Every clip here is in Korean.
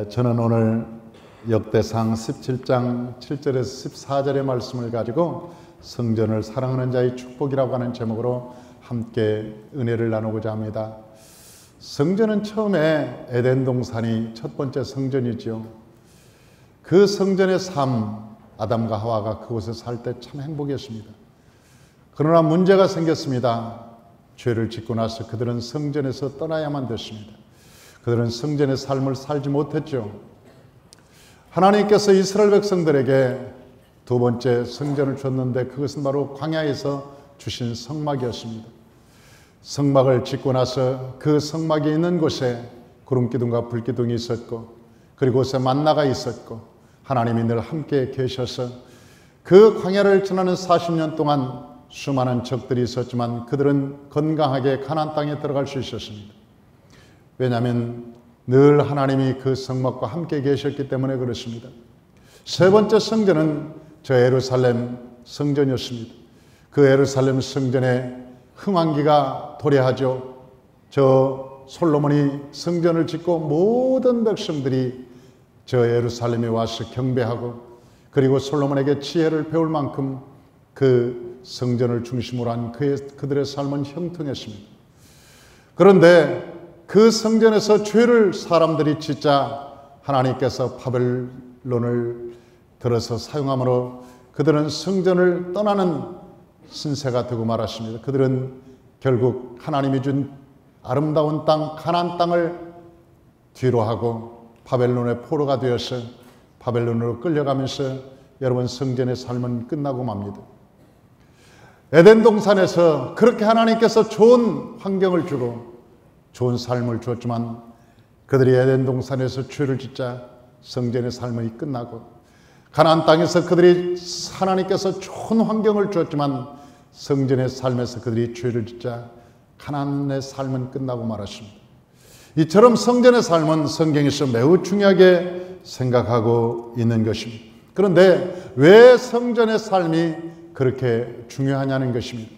저는 오늘 역대상 17장 7절에서 14절의 말씀을 가지고 성전을 사랑하는 자의 축복이라고 하는 제목으로 함께 은혜를 나누고자 합니다. 성전은 처음에 에덴 동산이 첫 번째 성전이지요. 그 성전의 삶, 아담과 하와가 그곳에 살 때 참 행복했습니다. 그러나 문제가 생겼습니다. 죄를 짓고 나서 그들은 성전에서 떠나야만 됐습니다. 그들은 성전의 삶을 살지 못했죠. 하나님께서 이스라엘 백성들에게 두 번째 성전을 줬는데 그것은 바로 광야에서 주신 성막이었습니다. 성막을 짓고 나서 그 성막이 있는 곳에 구름기둥과 불기둥이 있었고 그리고 곳에 만나가 있었고 하나님이 늘 함께 계셔서 그 광야를 지나는 40년 동안 수많은 적들이 있었지만 그들은 건강하게 가나안 땅에 들어갈 수 있었습니다. 왜냐하면 늘 하나님이 그 성막과 함께 계셨기 때문에 그렇습니다. 세 번째 성전은 저 예루살렘 성전이었습니다. 그 예루살렘 성전에 흥왕기가 도래하죠. 저 솔로몬이 성전을 짓고 모든 백성들이 저 예루살렘에 와서 경배하고 그리고 솔로몬에게 지혜를 배울 만큼 그 성전을 중심으로 한 그들의 삶은 형통했습니다. 그런데 그 성전에서 죄를 사람들이 짓자 하나님께서 바벨론을 들어서 사용함으로 그들은 성전을 떠나는 신세가 되고 말았습니다. 그들은 결국 하나님이 준 아름다운 땅 가나안 땅을 뒤로 하고 바벨론의 포로가 되어서 바벨론으로 끌려가면서 여러분 성전의 삶은 끝나고 맙니다. 에덴 동산에서 그렇게 하나님께서 좋은 환경을 주고 좋은 삶을 주었지만 그들이 에덴 동산에서 죄를 짓자 성전의 삶이 끝나고 가나안 땅에서 그들이 하나님께서 좋은 환경을 주었지만 성전의 삶에서 그들이 죄를 짓자 가나안의 삶은 끝나고 말았습니다. 이처럼 성전의 삶은 성경에서 매우 중요하게 생각하고 있는 것입니다. 그런데 왜 성전의 삶이 그렇게 중요하냐는 것입니다.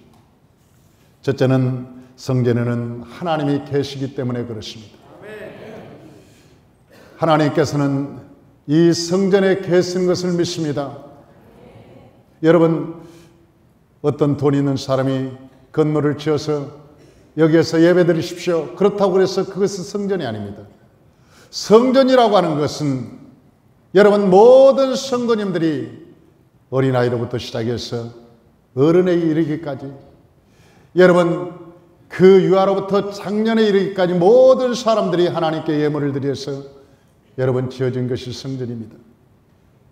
첫째는 성전에는 하나님이 계시기 때문에 그렇습니다. 하나님께서는 이 성전에 계신 것을 믿습니다. 여러분, 어떤 돈 있는 사람이 건물을 지어서 여기에서 예배 드리십시오. 그렇다고 해서 그것은 성전이 아닙니다. 성전이라고 하는 것은 여러분 모든 성도님들이 어린아이로부터 시작해서 어른에 이르기까지 여러분 그 유아로부터 장년에 이르기까지 모든 사람들이 하나님께 예물을 드려서 여러분 지어진 것이 성전입니다.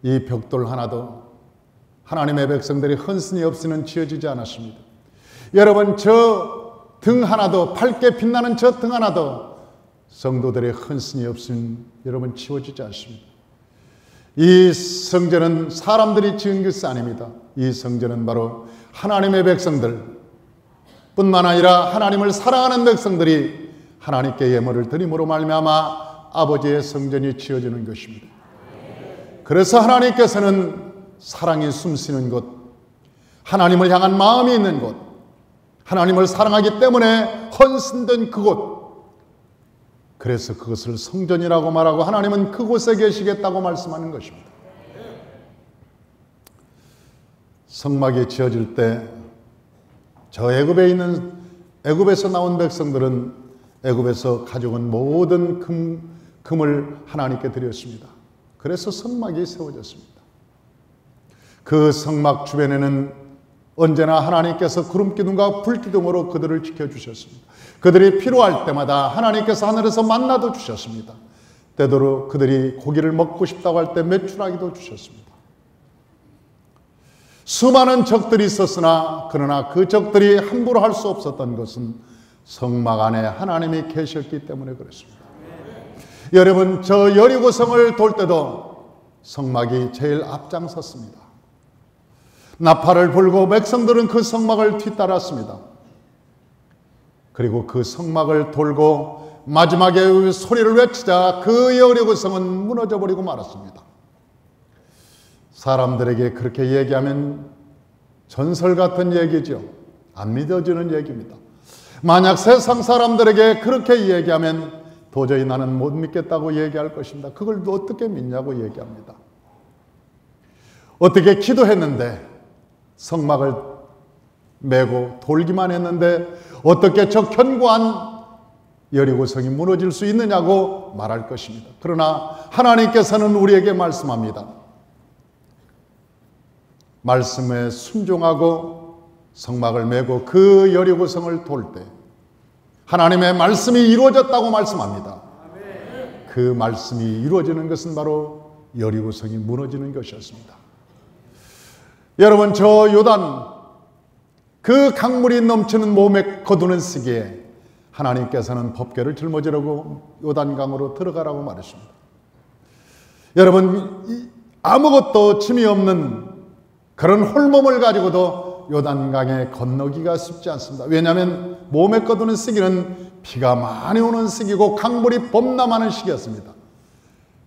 이 벽돌 하나도 하나님의 백성들이 헌신이 없이는 지어지지 않았습니다. 여러분 저 등 하나도 밝게 빛나는 저 등 하나도 성도들의 헌신이 없이는 여러분 지워지지 않습니다. 이 성전은 사람들이 지은 것이 아닙니다. 이 성전은 바로 하나님의 백성들 뿐만 아니라 하나님을 사랑하는 백성들이 하나님께 예물을 드림으로 말미암아 아버지의 성전이 지어지는 것입니다. 그래서 하나님께서는 사랑이 숨쉬는 곳, 하나님을 향한 마음이 있는 곳, 하나님을 사랑하기 때문에 헌신된 그곳, 그래서 그것을 성전이라고 말하고 하나님은 그곳에 계시겠다고 말씀하는 것입니다. 성막이 지어질 때 저 애굽에서 나온 백성들은 애굽에서 가져온 모든 금을 하나님께 드렸습니다. 그래서 성막이 세워졌습니다. 그 성막 주변에는 언제나 하나님께서 구름기둥과 불기둥으로 그들을 지켜주셨습니다. 그들이 필요할 때마다 하나님께서 하늘에서 만나도 주셨습니다. 때도로 그들이 고기를 먹고 싶다고 할 때 메추라기도 주셨습니다. 수많은 적들이 있었으나 그러나 그 적들이 함부로 할 수 없었던 것은 성막 안에 하나님이 계셨기 때문에 그렇습니다. 여러분 저 여리고성을 돌 때도 성막이 제일 앞장섰습니다. 나팔을 불고 백성들은 그 성막을 뒤따랐습니다. 그리고 그 성막을 돌고 마지막에 소리를 외치자 그 여리고성은 무너져 버리고 말았습니다. 사람들에게 그렇게 얘기하면 전설 같은 얘기죠. 안 믿어지는 얘기입니다. 만약 세상 사람들에게 그렇게 얘기하면 도저히 나는 못 믿겠다고 얘기할 것입니다. 그걸 어떻게 믿냐고 얘기합니다. 어떻게 기도했는데 성막을 메고 돌기만 했는데 어떻게 저 견고한 여리고성이 무너질 수 있느냐고 말할 것입니다. 그러나 하나님께서는 우리에게 말씀합니다. 말씀에 순종하고 성막을 메고 그 여리고성을 돌 때 하나님의 말씀이 이루어졌다고 말씀합니다. 그 말씀이 이루어지는 것은 바로 여리고성이 무너지는 것이었습니다. 여러분, 저 요단 그 강물이 넘치는 몸에 거두는 시기에 하나님께서는 법궤를 짊어지라고 요단강으로 들어가라고 말했습니다. 여러분, 아무것도 짐이 없는 그런 홀몸을 가지고도 요단강에 건너기가 쉽지 않습니다. 왜냐하면 몸에 거두는 시기는 비가 많이 오는 시기고 강물이 범람하는 시기였습니다.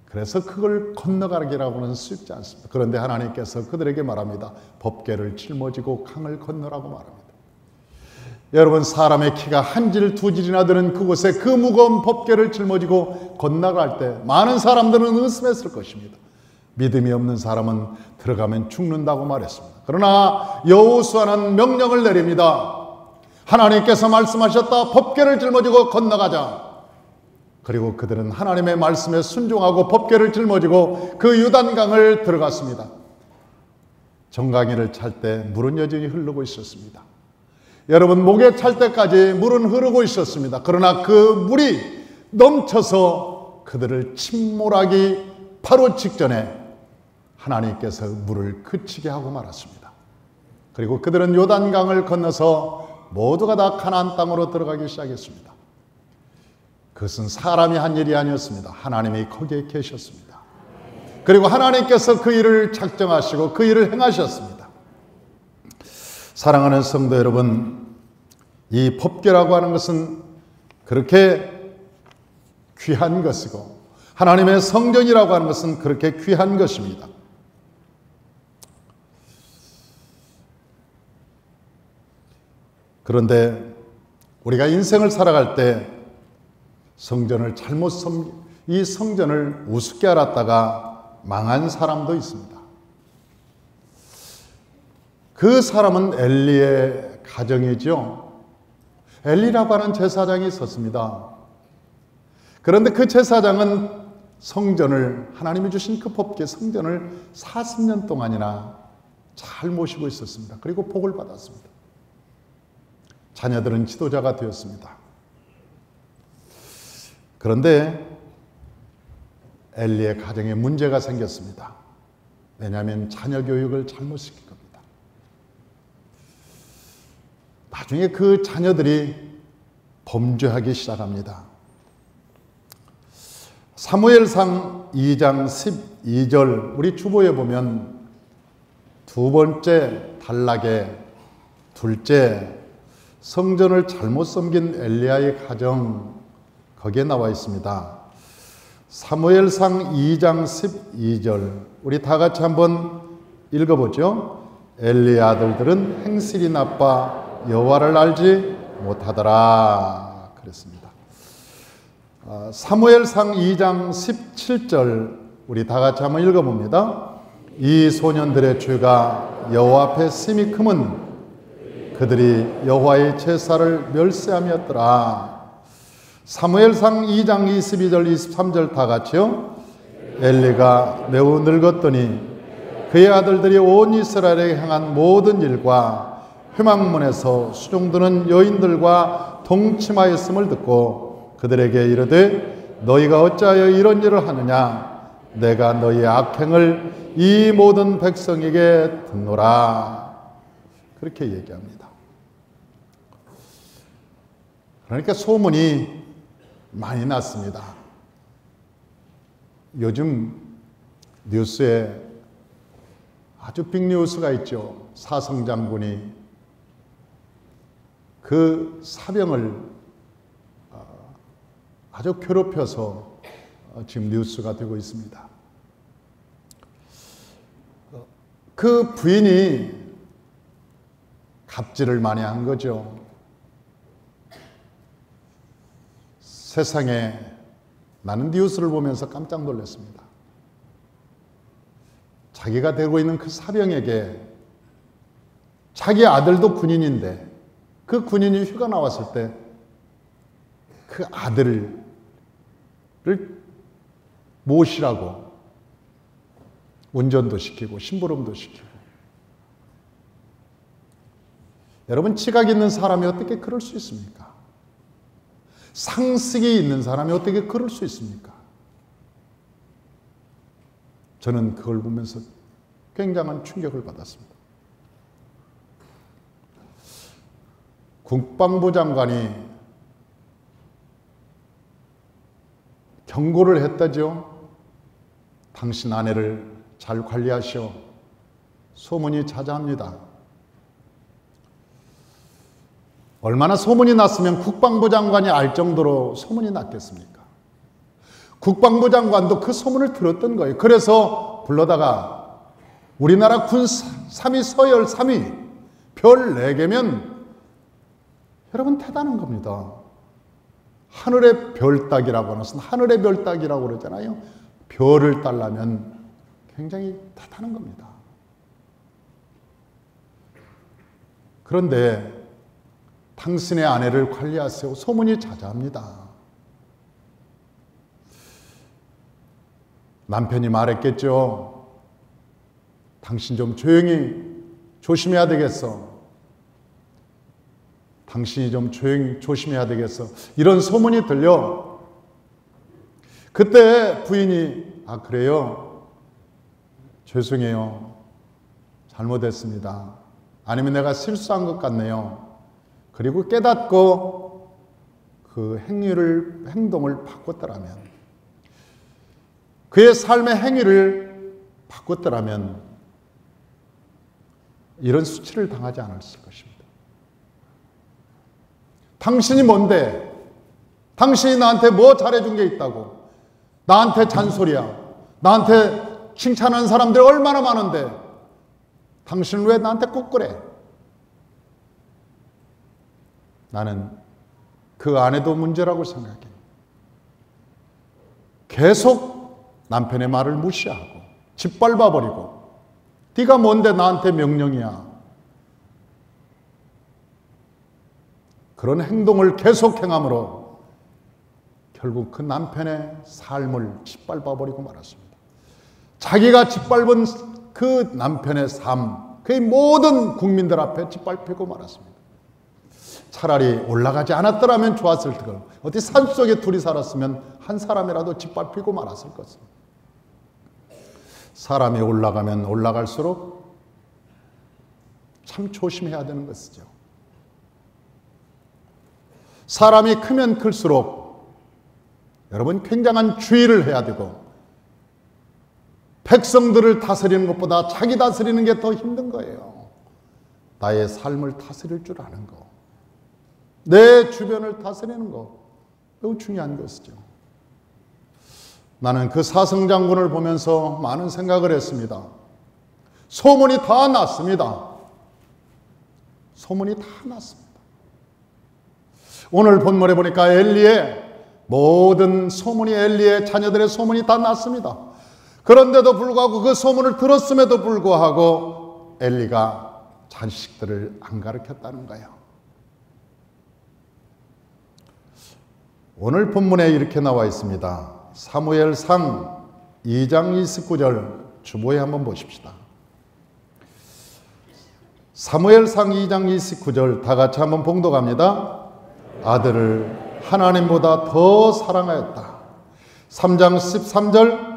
그래서 그걸 건너가기라고는 쉽지 않습니다. 그런데 하나님께서 그들에게 말합니다. 법궤를 짊어지고 강을 건너라고 말합니다. 여러분, 사람의 키가 한 질, 두 질이나 되는 그곳에 그 무거운 법궤를 짊어지고 건너갈 때 많은 사람들은 의심했을 것입니다. 믿음이 없는 사람은 들어가면 죽는다고 말했습니다. 그러나 여호수아는 명령을 내립니다. 하나님께서 말씀하셨다. 법궤를 짊어지고 건너가자. 그리고 그들은 하나님의 말씀에 순종하고 법궤를 짊어지고 그 요단강을 들어갔습니다. 정강이를 찰 때 물은 여전히 흐르고 있었습니다. 여러분, 목에 찰 때까지 물은 흐르고 있었습니다. 그러나 그 물이 넘쳐서 그들을 침몰하기 바로 직전에 하나님께서 물을 그치게 하고 말았습니다. 그리고 그들은 요단강을 건너서 모두가 다 가나안 땅으로 들어가기 시작했습니다. 그것은 사람이 한 일이 아니었습니다. 하나님이 거기에 계셨습니다. 그리고 하나님께서 그 일을 작정하시고 그 일을 행하셨습니다. 사랑하는 성도 여러분, 이 법궤라고 하는 것은 그렇게 귀한 것이고 하나님의 성전이라고 하는 것은 그렇게 귀한 것입니다. 그런데 우리가 인생을 살아갈 때 성전을 잘못 이 성전을 우습게 알았다가 망한 사람도 있습니다. 그 사람은 엘리의 가정이죠. 엘리라고 하는 제사장이 있었습니다. 그런데 그 제사장은 성전을, 하나님이 주신 그 법궤 성전을 40년 동안이나 잘 모시고 있었습니다. 그리고 복을 받았습니다. 자녀들은 지도자가 되었습니다. 그런데 엘리의 가정에 문제가 생겼습니다. 왜냐하면 자녀 교육을 잘못 시킨 겁니다. 나중에 그 자녀들이 범죄하기 시작합니다. 사무엘상 2장 12절 우리 주보에 보면 두 번째 단락에 둘째 성전을 잘못 섬긴 엘리야의 가정, 거기에 나와 있습니다. 사무엘상 2장 12절 우리 다 같이 한번 읽어보죠. 엘리의 아들들은 행실이 나빠 여호와를 알지 못하더라 그랬습니다. 사무엘상 2장 17절 우리 다 같이 한번 읽어봅니다. 이 소년들의 죄가 여호와 앞에 심히 크면 그들이 여호와의 제사를 멸시함이었더라. 사무엘상 2장 22절 23절 다 같이요. 엘리가 매우 늙었더니 그의 아들들이 온 이스라엘에 향한 모든 일과 회막문에서 수종드는 여인들과 동침하였음을 듣고 그들에게 이르되 너희가 어찌하여 이런 일을 하느냐 내가 너희의 악행을 이 모든 백성에게 듣노라 그렇게 얘기합니다. 그러니까 소문이 많이 났습니다. 요즘 뉴스에 아주 빅뉴스가 있죠. 사성 장군이 그 사병을 아주 괴롭혀서 지금 뉴스가 되고 있습니다. 그 부인이 갑질을 많이 한 거죠. 세상에 나는 뉴스를 보면서 깜짝 놀랐습니다. 자기가 되고 있는 그 사병에게 자기 아들도 군인인데 그 군인이 휴가 나왔을 때 그 아들을 모시라고 운전도 시키고 심부름도 시키고. 여러분, 지각 있는 사람이 어떻게 그럴 수 있습니까? 상식이 있는 사람이 어떻게 그럴 수 있습니까? 저는 그걸 보면서 굉장한 충격을 받았습니다. 국방부 장관이 경고를 했다죠. 당신 아내를 잘 관리하시오. 소문이 자자합니다. 얼마나 소문이 났으면 국방부 장관이 알 정도로 소문이 났겠습니까? 국방부 장관도 그 소문을 들었던 거예요. 그래서 불러다가 우리나라 군 3위, 서열 3위, 별 4개면 여러분 대단한 겁니다. 하늘의 별 따기라고 하는 것은 하늘의 별 따기라고 그러잖아요. 별을 따려면 굉장히 대단한 겁니다. 그런데 당신의 아내를 관리하세요. 소문이 자자합니다. 남편이 말했겠죠. 당신 좀 조용히 조심해야 되겠어. 당신이 좀 조용히 조심해야 되겠어. 이런 소문이 들려. 그때 부인이 아 그래요? 죄송해요. 잘못했습니다. 아니면 내가 실수한 것 같네요. 그리고 깨닫고 그 행동을 바꿨더라면, 그의 삶의 행위를 바꿨더라면 이런 수치를 당하지 않았을 것입니다. 당신이 뭔데? 당신이 나한테 뭐 잘해준 게 있다고? 나한테 잔소리야. 나한테 칭찬하는 사람들이 얼마나 많은데 당신은 왜 나한테 꼭 그래? 나는 그 아내도 문제라고 생각해. 계속 남편의 말을 무시하고 짓밟아버리고 네가 뭔데 나한테 명령이야. 그런 행동을 계속 행함으로 결국 그 남편의 삶을 짓밟아버리고 말았습니다. 자기가 짓밟은 그 남편의 삶, 그의 모든 국민들 앞에 짓밟히고 말았습니다. 차라리 올라가지 않았더라면 좋았을 걸. 어디 산속에 둘이 살았으면 한 사람이라도 짓밟히고 말았을 것을. 사람이 올라가면 올라갈수록 참 조심해야 되는 것이죠. 사람이 크면 클수록 여러분 굉장한 주의를 해야 되고, 백성들을 다스리는 것보다 자기 다스리는 게 더 힘든 거예요. 나의 삶을 다스릴 줄 아는 거, 내 주변을 다스리는 거 매우 중요한 것이죠. 나는 그 사성장군을 보면서 많은 생각을 했습니다. 소문이 다 났습니다. 소문이 다 났습니다. 오늘 본문에 보니까 엘리의 모든 소문이, 엘리의 자녀들의 소문이 다 났습니다. 그런데도 불구하고, 그 소문을 들었음에도 불구하고 엘리가 자식들을 안 가르쳤다는 거예요. 오늘 본문에 이렇게 나와 있습니다. 사무엘상 2장 29절 주보에 한번 보십시다. 사무엘상 2장 29절 다 같이 한번 봉독합니다. 아들을 하나님보다 더 사랑하였다. 3장 13절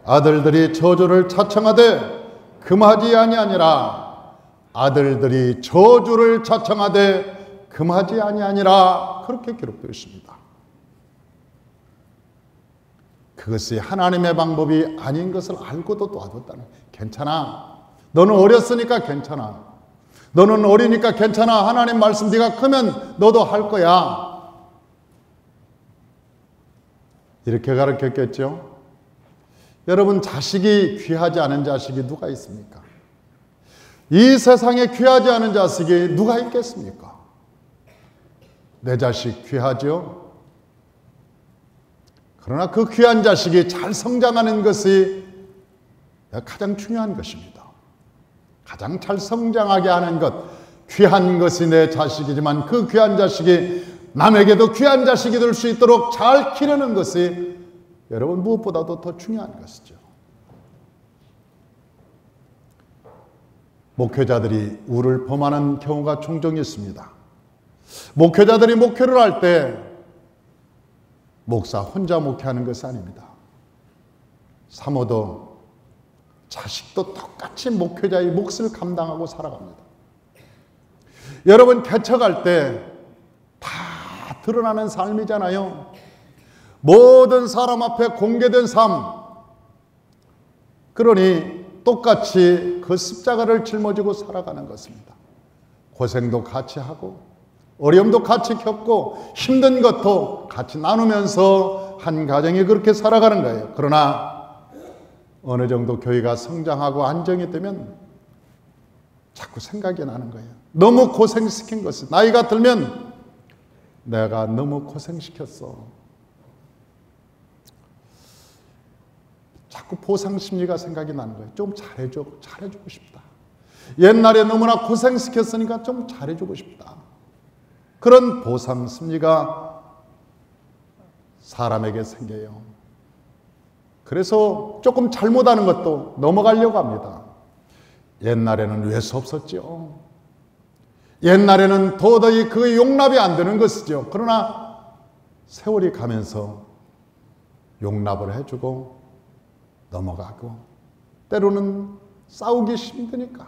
아들들이 저주를 자청하되 금하지 아니하니라. 아들들이 저주를 자청하되 금하지 아니하니라. 그렇게 기록되어 있습니다. 그것이 하나님의 방법이 아닌 것을 알고도 놔뒀다는. 괜찮아. 너는 어렸으니까 괜찮아. 너는 어리니까 괜찮아. 하나님 말씀 네가 크면 너도 할 거야. 이렇게 가르쳤겠죠. 여러분, 자식이 귀하지 않은 자식이 누가 있습니까? 이 세상에 귀하지 않은 자식이 누가 있겠습니까? 내 자식 귀하죠? 그러나 그 귀한 자식이 잘 성장하는 것이 가장 중요한 것입니다. 가장 잘 성장하게 하는 것, 귀한 것이 내 자식이지만 그 귀한 자식이 남에게도 귀한 자식이 될 수 있도록 잘 기르는 것이 여러분 무엇보다도 더 중요한 것이죠. 목회자들이 우를 범하는 경우가 종종 있습니다. 목회자들이 목회를 할 때 목사 혼자 목회하는 것이 아닙니다. 사모도 자식도 똑같이 목회자의 몫을 감당하고 살아갑니다. 여러분 개척할 때 다 드러나는 삶이잖아요. 모든 사람 앞에 공개된 삶. 그러니 똑같이 그 십자가를 짊어지고 살아가는 것입니다. 고생도 같이 하고 어려움도 같이 겪고 힘든 것도 같이 나누면서 한 가정이 그렇게 살아가는 거예요. 그러나 어느 정도 교회가 성장하고 안정이 되면 자꾸 생각이 나는 거예요. 너무 고생시킨 것이, 나이가 들면 내가 너무 고생시켰어. 자꾸 보상 심리가 생각이 나는 거예요. 좀 잘해주고 싶다. 옛날에 너무나 고생시켰으니까 좀 잘해주고 싶다. 그런 보상 심리가 사람에게 생겨요. 그래서 조금 잘못하는 것도 넘어가려고 합니다. 옛날에는 왜 수 없었죠? 옛날에는 도저히 그 용납이 안 되는 것이죠. 그러나 세월이 가면서 용납을 해주고 넘어가고, 때로는 싸우기 힘드니까,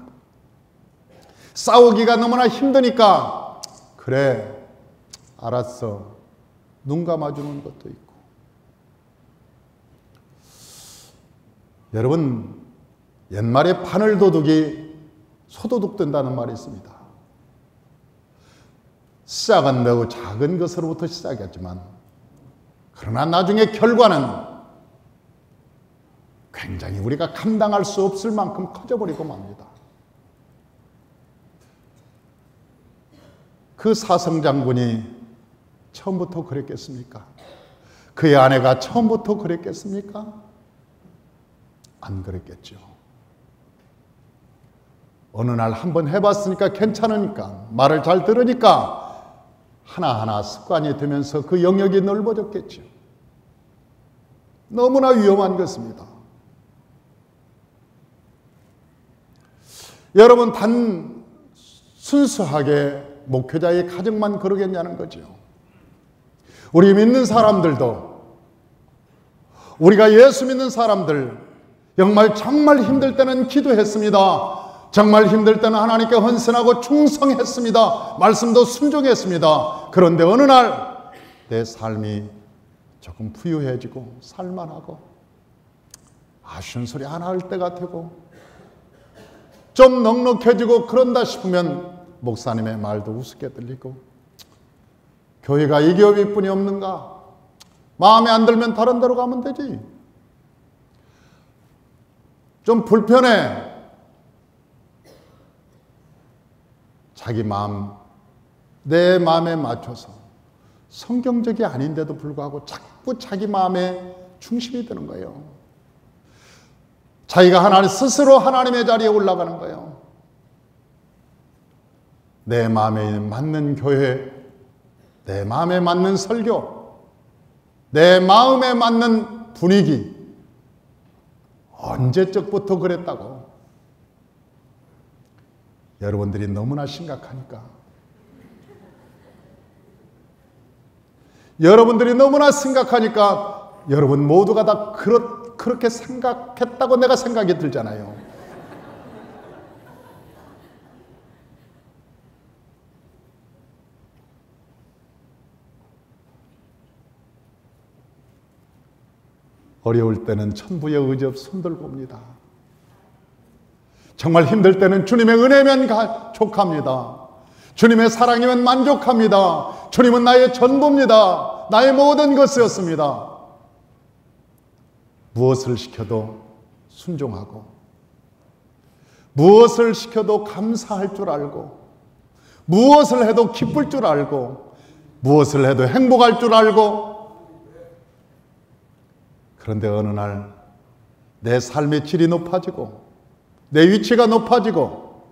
싸우기가 너무나 힘드니까 그래 알았어 눈 감아주는 것도 있고. 여러분 옛말에 바늘도둑이 소도둑 된다는 말이 있습니다. 시작은 매우 작은 것으로부터 시작했지만 그러나 나중에 결과는 굉장히 우리가 감당할 수 없을 만큼 커져버리고 맙니다. 그 사성장군이 처음부터 그랬겠습니까? 그의 아내가 처음부터 그랬겠습니까? 안 그랬겠죠. 어느 날 한번 해봤으니까 괜찮으니까, 말을 잘 들으니까 하나하나 습관이 되면서 그 영역이 넓어졌겠죠. 너무나 위험한 것입니다. 여러분 단 순수하게 목회자의 가정만 그러겠냐는 거죠. 우리 믿는 사람들도, 우리가 예수 믿는 사람들 정말 힘들 때는 기도했습니다. 정말 힘들 때는 하나님께 헌신하고 충성했습니다. 말씀도 순종했습니다. 그런데 어느 날 내 삶이 조금 부유해지고 살만하고 아쉬운 소리 하나 할 때가 되고 좀 넉넉해지고 그런다 싶으면 목사님의 말도 우습게 들리고, 교회가 이 교회뿐이 없는가? 마음에 안 들면 다른 데로 가면 되지. 좀 불편해. 자기 마음, 내 마음에 맞춰서 성경적이 아닌데도 불구하고 자꾸 자기 마음에 중심이 되는 거예요. 자기가 하나님 스스로 하나님의 자리에 올라가는 거예요. 내 마음에 맞는 교회, 내 마음에 맞는 설교, 내 마음에 맞는 분위기. 언제적부터 그랬다고? 여러분들이 너무나 심각하니까. 여러분들이 너무나 심각하니까 여러분 모두가 다 그렇게 생각했다고 내가 생각이 들잖아요. 어려울 때는 천부의 의지 없이 손들고 옵니다. 정말 힘들 때는 주님의 은혜면 족합니다. 주님의 사랑이면 만족합니다. 주님은 나의 전부입니다. 나의 모든 것이었습니다. 무엇을 시켜도 순종하고, 무엇을 시켜도 감사할 줄 알고, 무엇을 해도 기쁠 줄 알고, 무엇을 해도 행복할 줄 알고. 그런데 어느 날 내 삶의 질이 높아지고, 내 위치가 높아지고,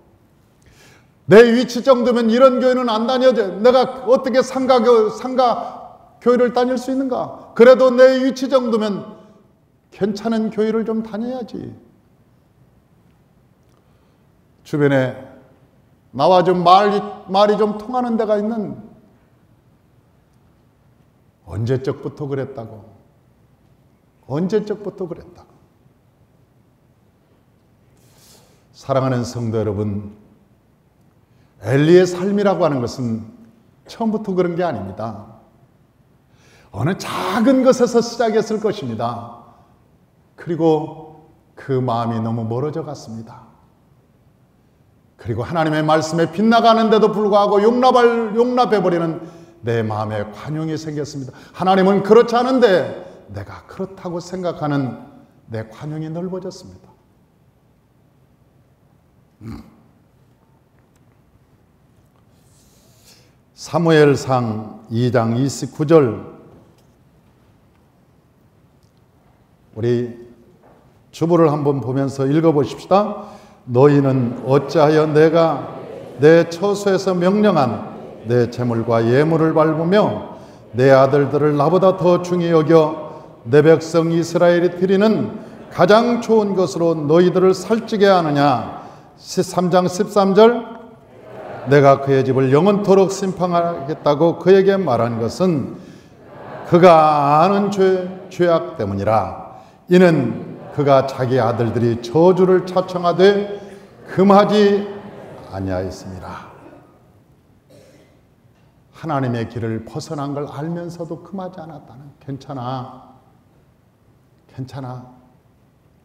내 위치 정도면 이런 교회는 안 다녀도 내가 어떻게 상가 교회를 다닐 수 있는가? 그래도 내 위치 정도면 괜찮은 교회를 좀 다녀야지. 주변에 나와 좀 말이 좀 통하는 데가 있는, 언제적부터 그랬다고. 언제적부터 그랬다고. 사랑하는 성도 여러분, 엘리의 삶이라고 하는 것은 처음부터 그런 게 아닙니다. 어느 작은 것에서 시작했을 것입니다. 그리고 그 마음이 너무 멀어져 갔습니다. 그리고 하나님의 말씀에 빗나가는데도 불구하고 용납해버리는 내 마음에 관용이 생겼습니다. 하나님은 그렇지 않은데 내가 그렇다고 생각하는 내 관용이 넓어졌습니다. 사무엘상 2장 29절, 우리 주보를 한번 보면서 읽어보십시다. 너희는 어찌하여 내가 내 처소에서 명령한 내 재물과 예물을 밟으며 내 아들들을 나보다 더 중히 여겨 내 백성 이스라엘이 드리는 가장 좋은 것으로 너희들을 살찌게 하느냐. 3장 13절, 내가 그의 집을 영원토록 심판하겠다고 그에게 말한 것은 그가 아는 죄악 때문이라. 이는 그가 자기 아들들이 저주를 차청하되 금하지 아니하였습니다. 하나님의 길을 벗어난 걸 알면서도 금하지 않았다는, 괜찮아.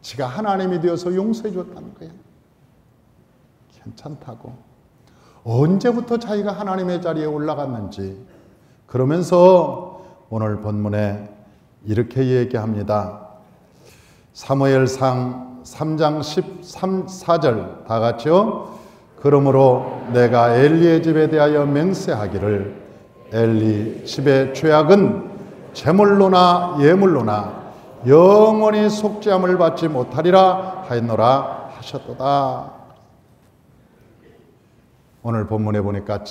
지가 하나님이 되어서 용서해 줬다는 거야. 괜찮다고. 언제부터 자기가 하나님의 자리에 올라갔는지. 그러면서 오늘 본문에 이렇게 얘기합니다. 사무엘상 3장 14절 다 같이요. 그러므로 내가 엘리의 집에 대하여 맹세하기를 엘리 집의 죄악은 제물로나 예물로나 영원히 속죄함을 받지 못하리라 하였노라 하셨도다. 오늘 본문에 보니까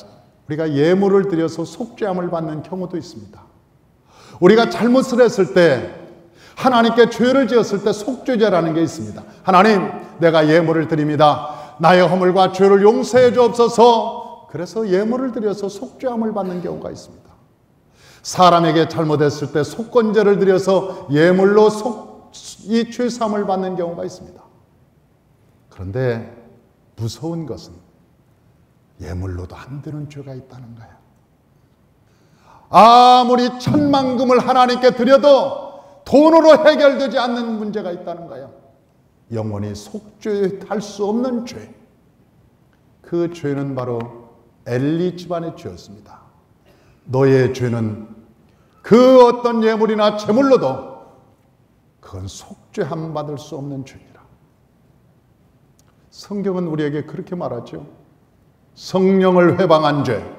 우리가 예물을 드려서 속죄함을 받는 경우도 있습니다. 우리가 잘못을 했을 때, 하나님께 죄를 지었을 때 속죄제라는 게 있습니다. 하나님, 내가 예물을 드립니다. 나의 허물과 죄를 용서해 주옵소서. 그래서 예물을 드려서 속죄함을 받는 경우가 있습니다. 사람에게 잘못했을 때 속건제를 드려서 예물로 이 죄사함을 받는 경우가 있습니다. 그런데 무서운 것은 예물로도 안 되는 죄가 있다는 거야. 아무리 천만금을 하나님께 드려도 돈으로 해결되지 않는 문제가 있다는 거야. 영원히 속죄할 수 없는 죄. 그 죄는 바로 엘리 집안의 죄였습니다. 너의 죄는 그 어떤 예물이나 제물로도 그건 속죄함 받을 수 없는 죄니라. 성경은 우리에게 그렇게 말하죠. 성령을 회방한 죄.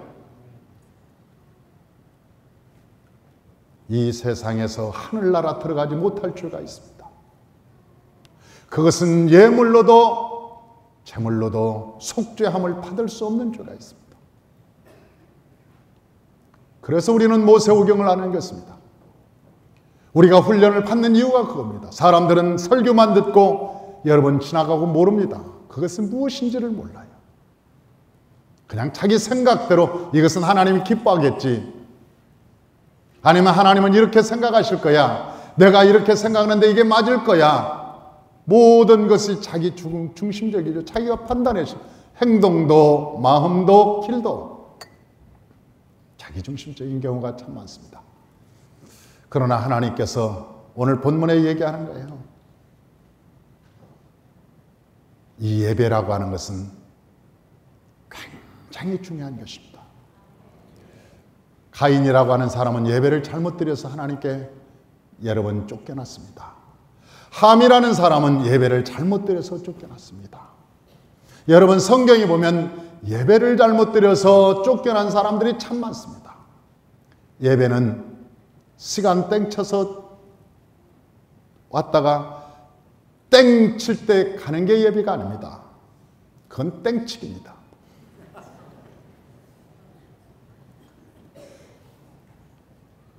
이 세상에서 하늘나라 들어가지 못할 죄가 있습니다. 그것은 예물로도 제물로도 속죄함을 받을 수 없는 죄가 있습니다. 그래서 우리는 모세오경을 하는 것입니다. 우리가 훈련을 받는 이유가 그겁니다. 사람들은 설교만 듣고 여러분 지나가고 모릅니다. 그것은 무엇인지를 몰라요. 그냥 자기 생각대로 이것은 하나님이 기뻐하겠지, 아니면 하나님은 이렇게 생각하실 거야, 내가 이렇게 생각하는데 이게 맞을 거야. 모든 것이 자기 중심적이죠. 자기가 판단해서 행동도 마음도 길도 자기 중심적인 경우가 참 많습니다. 그러나 하나님께서 오늘 본문에 얘기하는 거예요. 이 예배라고 하는 것은 굉장히 중요한 것입니다. 가인이라고 하는 사람은 예배를 잘못 드려서 하나님께 여러 번 쫓겨났습니다. 함이라는 사람은 예배를 잘못 드려서 쫓겨났습니다. 여러분, 성경에 보면 예배를 잘못 드려서 쫓겨난 사람들이 참 많습니다. 예배는 시간 땡쳐서 왔다가 땡칠 때 가는 게 예배가 아닙니다. 그건 땡치기입니다.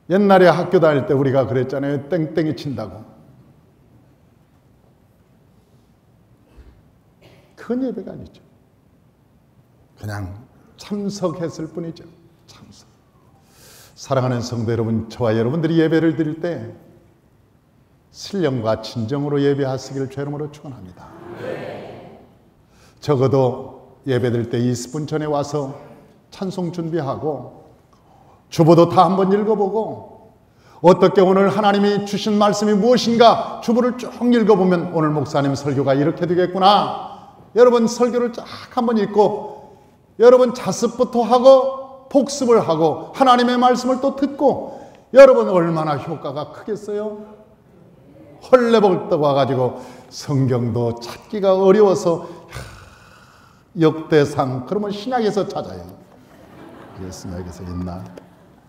옛날에 학교 다닐 때 우리가 그랬잖아요. 땡땡이 친다고. 그건 예배가 아니죠. 그냥 참석했을 뿐이죠. 참석. 사랑하는 성도 여러분, 저와 여러분들이 예배를 드릴 때 신령과 진정으로 예배하시기를 주의 이름으로 축원합니다. 적어도 예배 드릴 때 20분 전에 와서 찬송 준비하고 주보도 다 한번 읽어보고 어떻게 오늘 하나님이 주신 말씀이 무엇인가 주보를 쭉 읽어보면 오늘 목사님 설교가 이렇게 되겠구나. 여러분 설교를 쫙 한번 읽고 여러분 자습부터 하고 복습을 하고 하나님의 말씀을 또 듣고 여러분 얼마나 효과가 크겠어요? 헐레벌떡 와가지고 성경도 찾기가 어려워서 역대상 그러면 신약에서 찾아요. 신약에서 있나?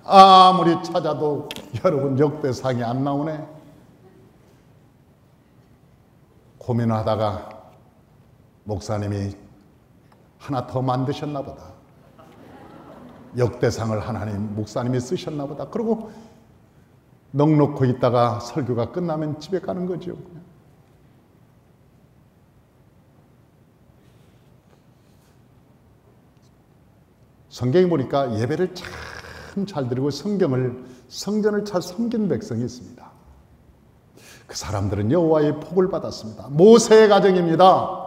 아무리 찾아도 여러분 역대상이 안 나오네. 고민하다가 목사님이 하나 더 만드셨나 보다. 역대상을 하나님 목사님이 쓰셨나 보다. 그리고 넉넉히 있다가 설교가 끝나면 집에 가는 거죠. 성경에 보니까 예배를 참 잘 드리고 성전을 잘 섬긴 백성이 있습니다. 그 사람들은 여호와의 복을 받았습니다. 모세의 가정입니다.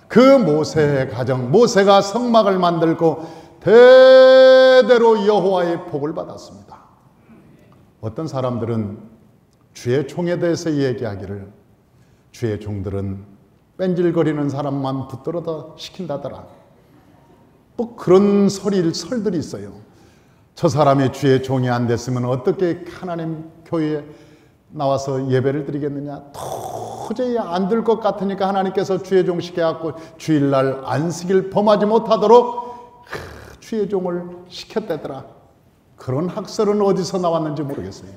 그 모세의 가정, 모세가 성막을 만들고 대대로 여호와의 복을 받았습니다. 어떤 사람들은 주의 종에 대해서 얘기하기를 주의 종들은 뺀질거리는 사람만 붙들어다 시킨다더라. 뭐 그런 설들이 있어요. 저 사람이 주의 종이 안 됐으면 어떻게 하나님 교회에 나와서 예배를 드리겠느냐. 도저히 안 될 것 같으니까 하나님께서 주의 종 시켜갖고 주일날 안식일 범하지 못하도록 주의 종을 시켰다더라. 그런 학설은 어디서 나왔는지 모르겠어요.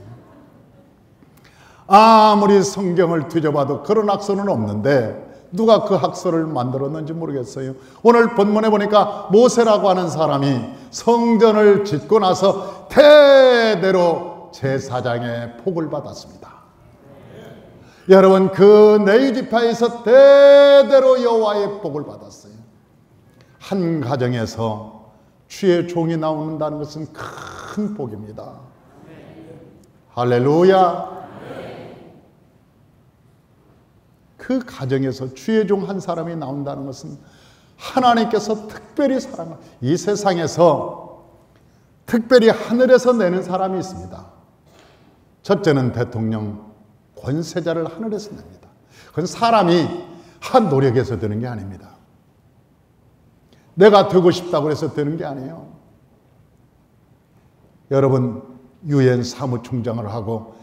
아무리 성경을 뒤져봐도 그런 학설은 없는데 누가 그 학설을 만들었는지 모르겠어요. 오늘 본문에 보니까 모세라고 하는 사람이 성전을 짓고 나서 대대로 제사장의 복을 받았습니다. 여러분 그 레위지파에서 대대로 여호와의 복을 받았어요. 한 가정에서 주의 종이 나온다는 것은 큰 복입니다. 할렐루야. 그 가정에서 주의 종 한 사람이 나온다는 것은 하나님께서 특별히 사랑하는, 이 세상에서 특별히 하늘에서 내는 사람이 있습니다. 첫째는 대통령, 권세자를 하늘에서 냅니다. 그건 사람이 한 노력에서 되는 게 아닙니다. 내가 되고 싶다고 해서 되는 게 아니에요. 여러분 유엔 사무총장을 하고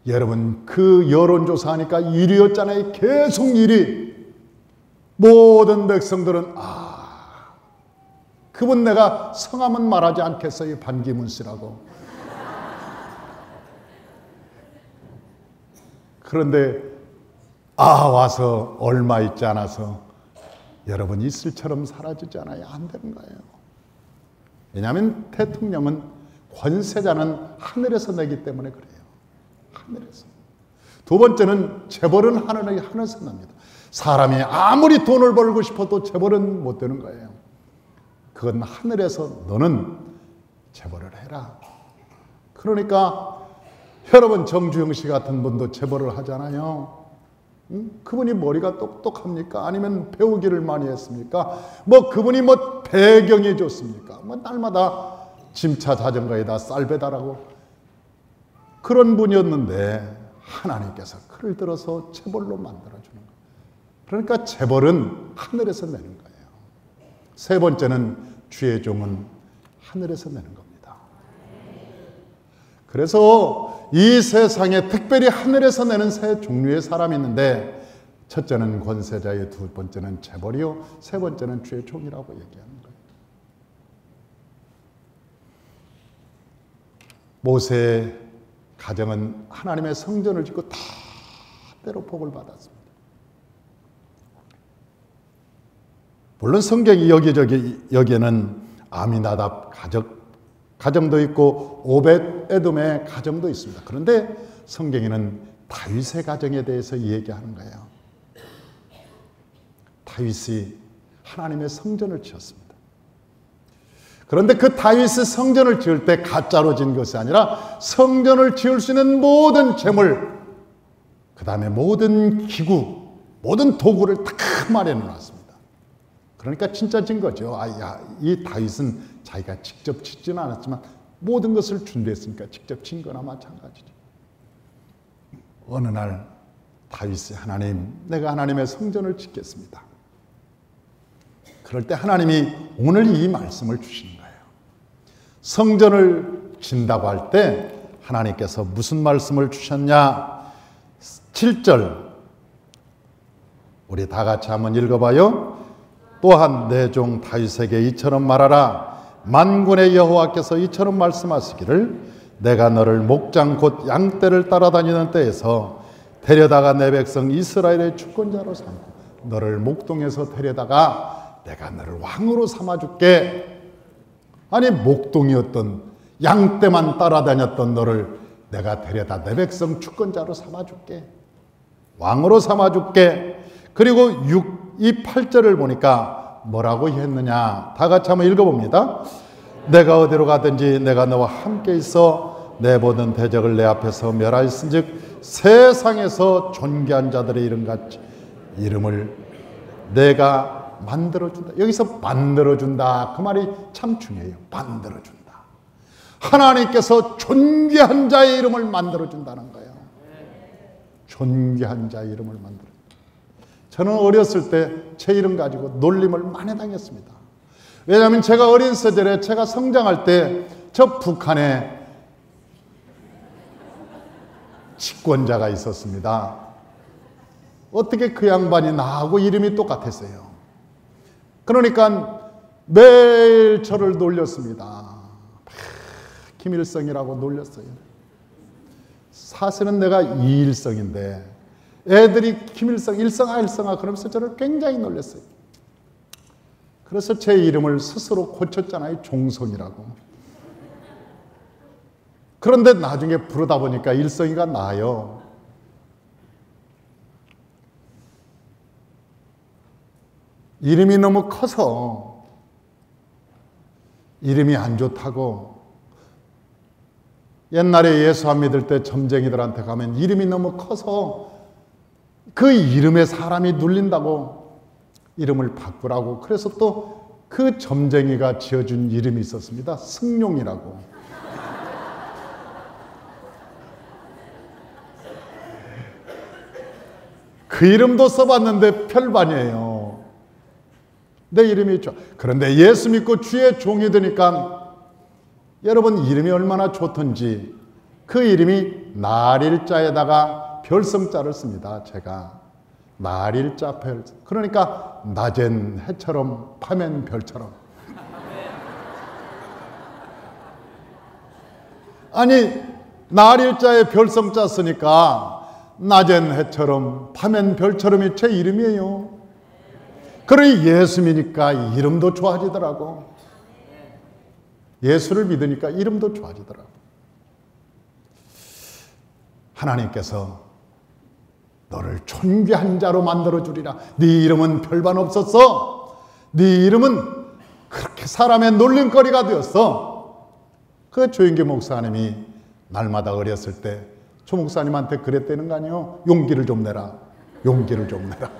여러분 그 여론조사하니까 1위였잖아요. 계속 1위. 모든 백성들은 그분 내가 성함은 말하지 않겠어요. 반기문 씨라고. 그런데 와서 얼마 있지 않아서 여러분 있을처럼 사라지잖아요. 안 되는 거예요. 왜냐하면 대통령은 권세자는 하늘에서 내기 때문에 그래요. 하늘에서. 두 번째는 재벌은 하늘에서 납니다. 사람이 아무리 돈을 벌고 싶어도 재벌은 못 되는 거예요. 그건 하늘에서 너는 재벌을 해라. 그러니까 여러분 정주영 씨 같은 분도 재벌을 하잖아요. 그분이 머리가 똑똑합니까? 아니면 배우기를 많이 했습니까? 그분이 배경이 좋습니까? 날마다 짐차 자전거에다 쌀 배달하고 그런 분이었는데 하나님께서 그를 들어서 재벌로 만들어주는 거예요. 그러니까 재벌은 하늘에서 내는 거예요. 세 번째는 주의 종은 하늘에서 내는 겁니다. 그래서 이 세상에 특별히 하늘에서 내는 세 종류의 사람이 있는데 첫째는 권세자요, 두 번째는 재벌이요, 세 번째는 주의 종이라고 얘기하는 거예요. 모세의 가정은 하나님의 성전을 짓고 다 때로 복을 받았습니다. 물론 성경이 여기에는 아미나답 가정도 있고 오벳 에돔의 가정도 있습니다. 그런데 성경에는 다윗의 가정에 대해서 얘기하는 거예요. 다윗이 하나님의 성전을 지었습니다. 그런데 그 다윗의 성전을 지을 때 가짜로 지은 것이 아니라 성전을 지을 수 있는 모든 재물, 그 다음에 모든 기구, 모든 도구를 다 마련해 놨습니다. 그러니까 진짜 진 거죠. 이 다윗은 자기가 직접 짓지는 않았지만 모든 것을 준비했으니까 직접 진 거나 마찬가지죠. 어느 날 다윗이 하나님, 내가 하나님의 성전을 짓겠습니다. 그럴 때 하나님이 오늘 이 말씀을 주시는 거예요. 성전을 짓는다고 할 때 하나님께서 무슨 말씀을 주셨냐? 7절 우리 다 같이 한번 읽어봐요. 또한 내 종 다윗에게 이처럼 말하라. 만군의 여호와께서 이처럼 말씀하시기를 내가 너를 목장 곧 양떼를 따라다니는 때에서 데려다가 내 백성 이스라엘의 주권자로 삼고 너를 목동에서 데려다가 내가 너를 왕으로 삼아줄게. 아니 목동이었던 양떼만 따라다녔던 너를 내가 데려다 내 백성 주권자로 삼아줄게. 왕으로 삼아줄게. 그리고 이 8절을 보니까 뭐라고 했느냐? 다 같이 한번 읽어봅니다. 내가 어디로 가든지 내가 너와 함께 있어 내 모든 대적을 내 앞에서 멸하였은즉 세상에서 존귀한 자들의 이름같이 이름을 내가 만들어준다. 여기서 만들어준다 그 말이 참 중요해요. 만들어준다. 하나님께서 존귀한 자의 이름을 만들어준다는 거예요. 존귀한 자의 이름을 만들어준다. 저는 어렸을 때 제 이름 가지고 놀림을 많이 당했습니다. 왜냐하면 제가 어린 시절에 제가 성장할 때 저 북한에 집권자가 있었습니다. 어떻게 그 양반이 나하고 이름이 똑같았어요. 그러니까 매일 저를 놀렸습니다. 김일성이라고 놀렸어요. 사실은 내가 이일성인데 애들이 김일성, 일성아 그러면서 저를 굉장히 놀렸어요. 그래서 제 이름을 스스로 고쳤잖아요. 종성이라고. 그런데 나중에 부르다 보니까 일성이가 나아요. 이름이 너무 커서 이름이 안 좋다고 옛날에 예수 안 믿을 때 점쟁이들한테 가면 이름이 너무 커서 그 이름에 사람이 눌린다고 이름을 바꾸라고. 그래서 또 그 점쟁이가 지어준 이름이 있었습니다. 승용이라고. 그 이름도 써봤는데 별반이에요. 내 이름이 좋아. 그런데 예수 믿고 주의 종이 되니까 여러분 이름이 얼마나 좋던지 그 이름이 날일자에다가 별성자를 씁니다. 제가 날일자 별. 그러니까 낮엔 해처럼 밤엔 별처럼. 아니 날일자에 별성자 쓰니까 낮엔 해처럼 밤엔 별처럼이 제 이름이에요. 그러니 예수 믿으니까 이름도 좋아지더라고. 예수를 믿으니까 이름도 좋아지더라고. 하나님께서 너를 존귀한 자로 만들어주리라. 네 이름은 별반 없었어. 네 이름은 그렇게 사람의 놀림거리가 되었어. 그 조인기 목사님이 날마다 어렸을 때 조 목사님한테 그랬다는 거 아니에요? 용기를 좀 내라. 용기를 좀 내라.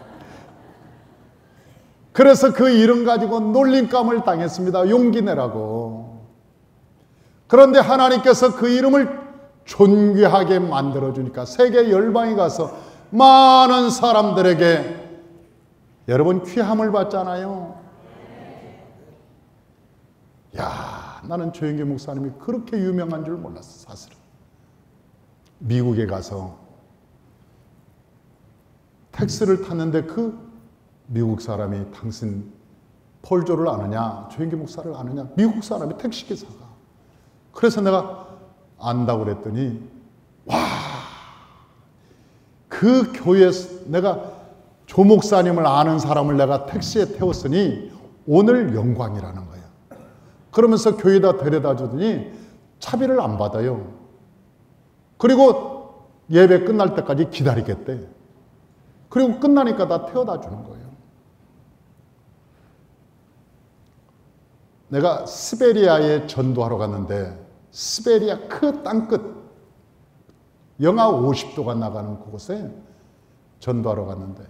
그래서 그 이름 가지고 놀림감을 당했습니다. 용기 내라고. 그런데 하나님께서 그 이름을 존귀하게 만들어주니까 세계 열방에 가서 많은 사람들에게 여러분 귀함을 받잖아요. 야, 나는 조영기 목사님이 그렇게 유명한 줄 몰랐어. 사실은 미국에 가서 택시를 탔는데 그 미국 사람이 당신 폴조를 아느냐, 조영기 목사를 아느냐, 미국 사람이 택시기사가. 그래서 내가 안다고 그랬더니 와, 그 교회에서 내가 조 목사님을 아는 사람을 내가 택시에 태웠으니 오늘 영광이라는 거예요. 그러면서 교회에다 데려다 주더니 차비를 안 받아요. 그리고 예배 끝날 때까지 기다리겠대. 그리고 끝나니까 다 태워다 주는 거예요. 내가 시베리아에 전도하러 갔는데 시베리아 그 땅끝 영하 50도가 나가는 그곳에 전도하러 갔는데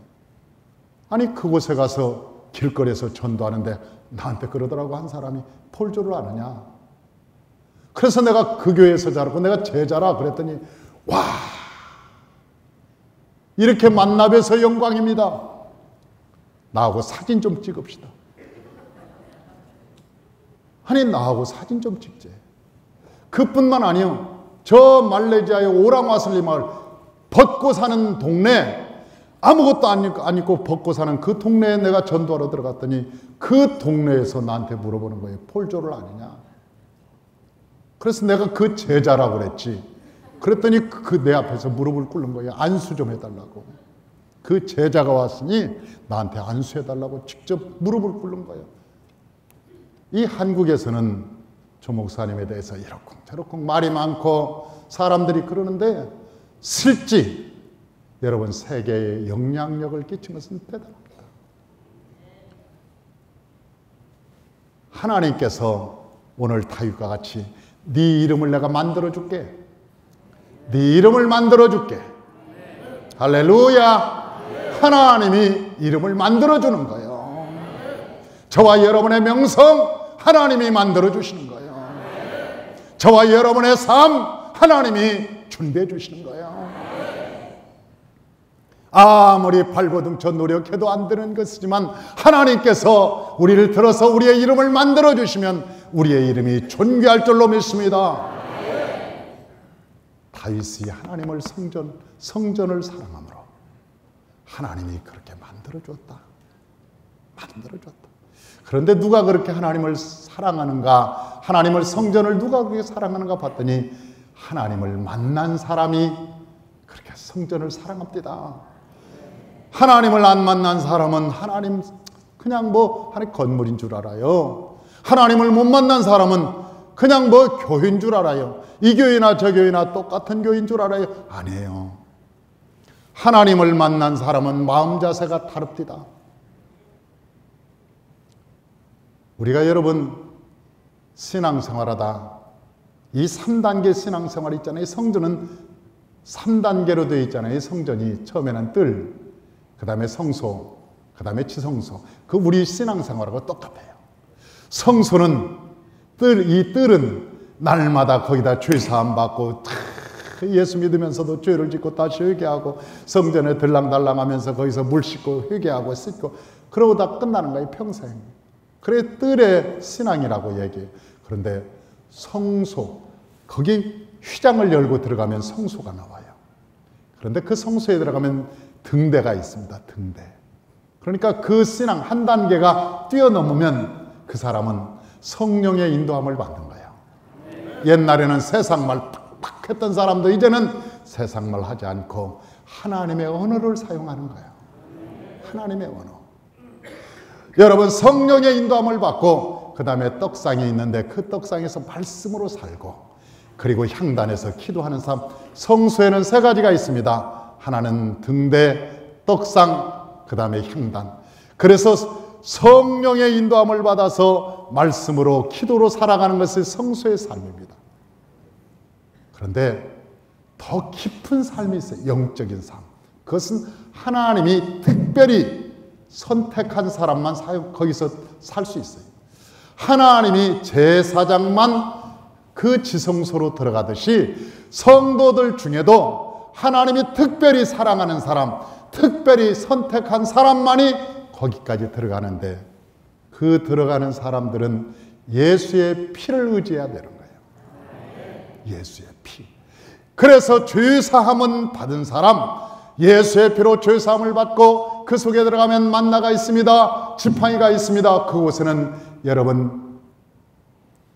아니 그곳에 가서 길거리에서 전도하는데 나한테 그러더라고 한 사람이 폴조를 아느냐. 그래서 내가 그 교회에서 자랐고 내가 제자라 그랬더니 와 이렇게 만나뵈서 영광입니다. 나하고 사진 좀 찍읍시다. 아니 나하고 사진 좀 찍지. 그뿐만 아니요. 저 말레이시아의 오랑와슬리 마을 벗고 사는 동네 아무것도 안 입고 벗고 사는 그 동네에 내가 전도하러 들어갔더니 그 동네에서 나한테 물어보는 거예요. 폴조를 아느냐. 그래서 내가 그 제자라고 그랬지. 그랬더니 그 내 앞에서 무릎을 꿇는 거예요. 안수 좀 해달라고. 그 제자가 왔으니 나한테 안수해달라고 직접 무릎을 꿇는 거예요. 이 한국에서는 조 목사님에 대해서 이러쿵저러쿵 말이 많고 사람들이 그러는데 실제 여러분 세계에 영향력을 끼친 것은 대단합니다. 하나님께서 오늘 다윗과 같이 네 이름을 내가 만들어줄게. 네 이름을 만들어줄게. 할렐루야. 하나님이 이름을 만들어주는 거예요. 저와 여러분의 명성 하나님이 만들어주시는 거예요. 저와 여러분의 삶 하나님이 준비해 주시는 거예요. 아무리 발버둥쳐 노력해도 안 되는 것이지만 하나님께서 우리를 들어서 우리의 이름을 만들어 주시면 우리의 이름이 존귀할 줄로 믿습니다. 다윗이 하나님을 성전을 사랑함으로 하나님이 그렇게 만들어 줬다. 그런데 누가 그렇게 하나님을 사랑하는가, 하나님을 성전을 누가 그렇게 사랑하는가 봤더니 하나님을 만난 사람이 그렇게 성전을 사랑합니다. 하나님을 안 만난 사람은 하나님 그냥 하나님 건물인 줄 알아요. 하나님을 못 만난 사람은 그냥 교회인 줄 알아요. 이 교회나 저 교회나 똑같은 교회인 줄 알아요. 아니에요. 하나님을 만난 사람은 마음 자세가 다릅니다. 우리가 여러분 신앙생활하다 이 3단계 신앙생활 있잖아요. 성전은 3단계로 되어 있잖아요. 성전이 처음에는 뜰, 그 다음에 성소, 그 다음에 지성소. 그 우리 신앙생활하고 똑같아요. 성소는 이 뜰은 날마다 거기다 죄사함 받고 예수 믿으면서도 죄를 짓고 다시 회개하고 성전에 들랑달랑하면서 거기서 물 씻고 회개하고 씻고 그러고 다 끝나는 거예요. 평생. 그래 뜰의 신앙이라고 얘기해요. 그런데 성소, 거기 휘장을 열고 들어가면 성소가 나와요. 그런데 그 성소에 들어가면 등대가 있습니다. 등대. 그러니까 그 신앙 한 단계가 뛰어넘으면 그 사람은 성령의 인도함을 받는 거예요. 옛날에는 세상말 팍팍 했던 사람도 이제는 세상말 하지 않고 하나님의 언어를 사용하는 거예요. 하나님의 언어. 여러분 성령의 인도함을 받고 그 다음에 떡상이 있는데 그 떡상에서 말씀으로 살고 그리고 향단에서 기도하는 삶. 성소에는 3가지가 있습니다. 하나는 등대, 떡상, 그 다음에 향단. 그래서 성령의 인도함을 받아서 말씀으로 기도로 살아가는 것이 성소의 삶입니다. 그런데 더 깊은 삶이 있어요. 영적인 삶. 그것은 하나님이 특별히 선택한 사람만 거기서 살 수 있어요. 하나님이 제사장만 그 지성소로 들어가듯이 성도들 중에도 하나님이 특별히 사랑하는 사람, 특별히 선택한 사람만이 거기까지 들어가는데 그 들어가는 사람들은 예수의 피를 의지해야 되는 거예요. 예수의 피. 그래서 죄사함은 받은 사람, 예수의 피로 죄사함을 받고 그 속에 들어가면 만나가 있습니다. 지팡이가 있습니다. 그곳에는 여러분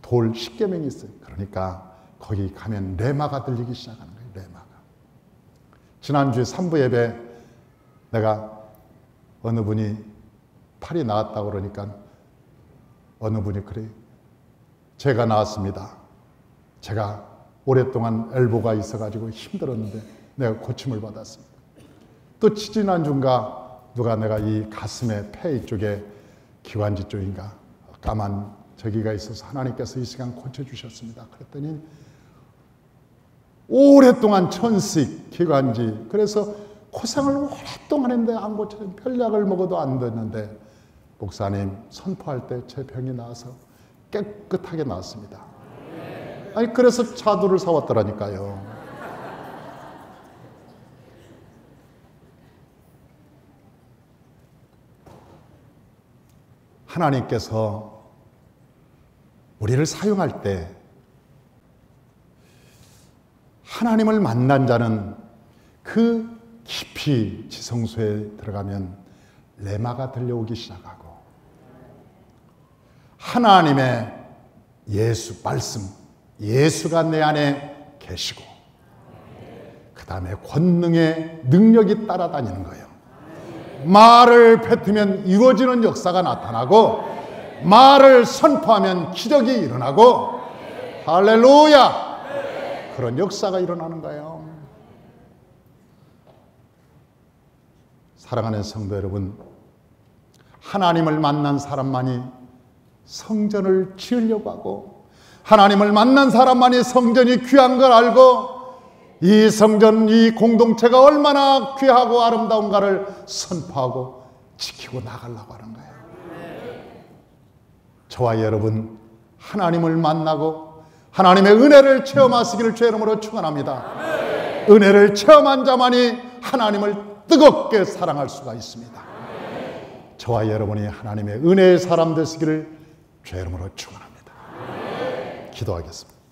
돌 십계명이 있어요. 그러니까 거기 가면 레마가 들리기 시작하는 거예요. 레마가. 지난주에 3부 예배 내가 어느 분이 팔이 나았다고 그러니까 어느 분이 그래요. 제가 나았습니다. 제가 오랫동안 엘보가 있어가지고 힘들었는데 내가 고침을 받았습니다. 또 지지난주인가 누가 내가 이 가슴에 폐 이쪽에 기관지 쪽인가 까만 저기가 있어서 하나님께서 이 시간 고쳐주셨습니다. 그랬더니 오랫동안 천식, 기관지, 그래서 고생을 오랫동안 했는데 안 고쳐요. 별약을 먹어도 안 됐는데 목사님 선포할 때 제 병이 나아서 깨끗하게 나았습니다. 아니 그래서 자두를 사왔더라니까요. 하나님께서 우리를 사용할 때 하나님을 만난 자는 그 깊이 지성소에 들어가면 레마가 들려오기 시작하고 하나님의 예수 말씀, 예수가 내 안에 계시고 그 다음에 권능의 능력이 따라다니는 거예요. 말을 뱉으면 이루어지는 역사가 나타나고 말을 선포하면 기적이 일어나고 할렐루야! 그런 역사가 일어나는 거예요. 사랑하는 성도 여러분, 하나님을 만난 사람만이 성전을 지으려고 하고 하나님을 만난 사람만이 성전이 귀한 걸 알고 이 성전, 이 공동체가 얼마나 귀하고 아름다운가를 선포하고 지키고 나가려고 하는 거예요. 저와 여러분 하나님을 만나고 하나님의 은혜를 체험하시기를 주의 이름으로 축원합니다. 은혜를 체험한 자만이 하나님을 뜨겁게 사랑할 수가 있습니다. 저와 여러분이 하나님의 은혜의 사람 되시기를 주의 이름으로 축원합니다. 기도하겠습니다.